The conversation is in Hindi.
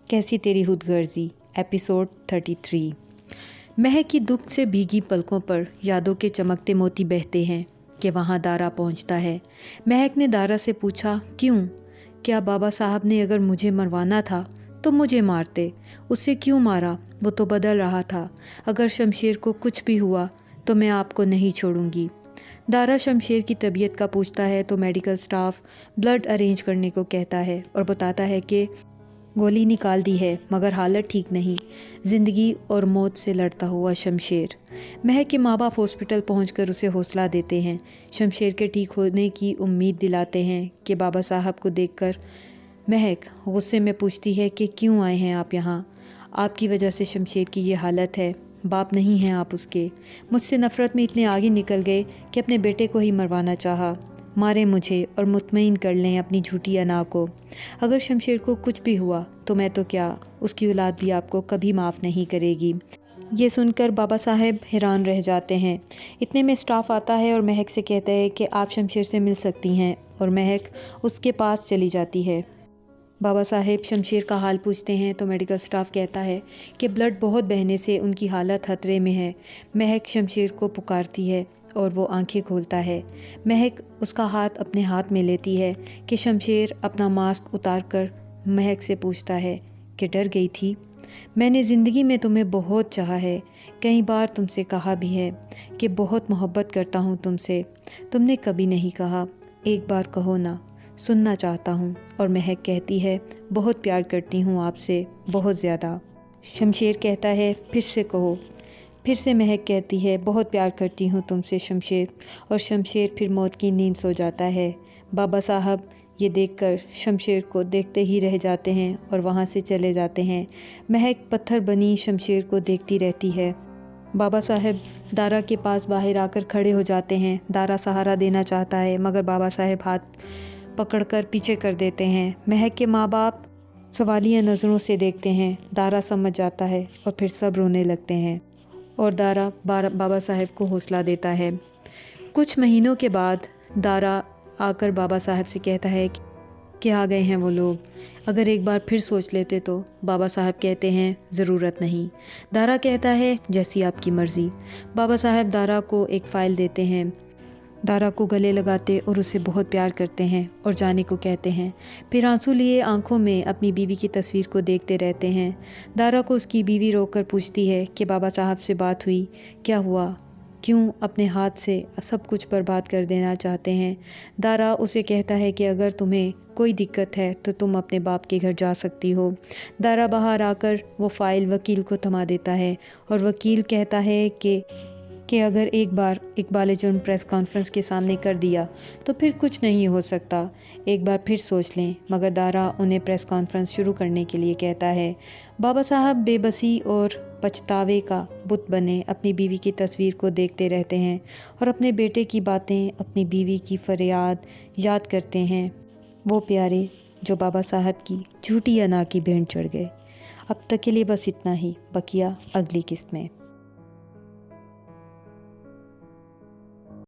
कैसी तेरी खुदगर्जी एपिसोड 33। महक की दुख से भीगी पलकों पर यादों के चमकते मोती बहते हैं कि वहाँ दारा पहुँचता है। महक ने दारा से पूछा, क्यों? क्या बाबा साहब ने अगर मुझे मरवाना था तो मुझे मारते, उसे क्यों मारा? वो तो बदल रहा था। अगर शमशेर को कुछ भी हुआ तो मैं आपको नहीं छोड़ूंगी। दारा शमशेर की तबीयत का पूछता है तो मेडिकल स्टाफ ब्लड अरेंज करने को कहता है और बताता है कि गोली निकाल दी है मगर हालत ठीक नहीं। ज़िंदगी और मौत से लड़ता हुआ शमशेर। महक के माँ बाप हॉस्पिटल पहुंचकर उसे हौसला देते हैं, शमशेर के ठीक होने की उम्मीद दिलाते हैं कि बाबा साहब को देखकर महक गुस्से में पूछती है कि क्यों आए हैं आप यहाँ? आपकी वजह से शमशेर की ये हालत है, बाप नहीं हैं आप उसके। मुझसे नफ़रत में इतने आगे निकल गए कि अपने बेटे को ही मरवाना चाहा। मारे मुझे और मुतमईन कर लें अपनी झूठी अना को। अगर शमशेर को कुछ भी हुआ तो मैं तो क्या, उसकी औलाद भी आपको कभी माफ़ नहीं करेगी। ये सुनकर बाबा साहब हैरान रह जाते हैं। इतने में स्टाफ आता है और महक से कहता है कि आप शमशेर से मिल सकती हैं, और महक उसके पास चली जाती है। बाबा साहेब शमशेर का हाल पूछते हैं तो मेडिकल स्टाफ कहता है कि ब्लड बहुत बहने से उनकी हालत खतरे में है। महक शमशेर को पुकारती है और वो आंखें खोलता है। महक उसका हाथ अपने हाथ में लेती है कि शमशेर अपना मास्क उतार कर महक से पूछता है कि डर गई थी? मैंने ज़िंदगी में तुम्हें बहुत चाहा है, कई बार तुमसे कहा भी है कि बहुत मोहब्बत करता हूँ तुमसे। तुमने कभी नहीं कहा, एक बार कहो ना, सुनना चाहता हूँ। और महक कहती है, बहुत प्यार करती हूँ आपसे, बहुत ज़्यादा। शमशेर कहता है, फिर से कहो। फिर से महक कहती है, बहुत प्यार करती हूँ तुमसे शमशेर। और शमशेर फिर मौत की नींद सो जाता है। बाबा साहब ये देखकर शमशेर को देखते ही रह जाते हैं और वहाँ से चले जाते हैं। महक पत्थर बनी शमशेर को देखती रहती है। बाबा साहब दारा के पास बाहर आकर खड़े हो जाते हैं। दारा सहारा देना चाहता है मगर बाबा साहब हाथ पकड़कर पीछे कर देते हैं। महक के माँ बाप सवालिया नज़रों से देखते हैं। दारा समझ जाता है और फिर सब रोने लगते हैं और दारा बाबा साहब को हौसला देता है। कुछ महीनों के बाद दारा आकर बाबा साहब से कहता है कि आ गए हैं वो लोग, अगर एक बार फिर सोच लेते तो। बाबा साहब कहते हैं, ज़रूरत नहीं। दारा कहता है, जैसी आपकी मर्ज़ी। बाबा साहब दारा को एक फ़ाइल देते हैं। दारा को गले लगाते और उसे बहुत प्यार करते हैं और जाने को कहते हैं। फिर आंसू लिए आंखों में अपनी बीवी की तस्वीर को देखते रहते हैं। दारा को उसकी बीवी रोककर पूछती है कि बाबा साहब से बात हुई, क्या हुआ, क्यों अपने हाथ से सब कुछ बर्बाद कर देना चाहते हैं? दारा उसे कहता है कि अगर तुम्हें कोई दिक्कत है तो तुम अपने बाप के घर जा सकती हो। दारा बाहर आकर वो फ़ाइल वकील को थमा देता है और वकील कहता है कि अगर एक बार इकबाल जुर्म प्रेस कॉन्फ्रेंस के सामने कर दिया तो फिर कुछ नहीं हो सकता, एक बार फिर सोच लें। मगर दारा उन्हें प्रेस कॉन्फ्रेंस शुरू करने के लिए कहता है। बाबा साहब बेबसी और पछतावे का बुत बने अपनी बीवी की तस्वीर को देखते रहते हैं और अपने बेटे की बातें, अपनी बीवी की फरियाद याद करते हैं। वो प्यारे जो बाबा साहब की झूठी अना की भेंट चढ़ गए। अब तक के लिए बस इतना ही, बकिया अगली किस्त में।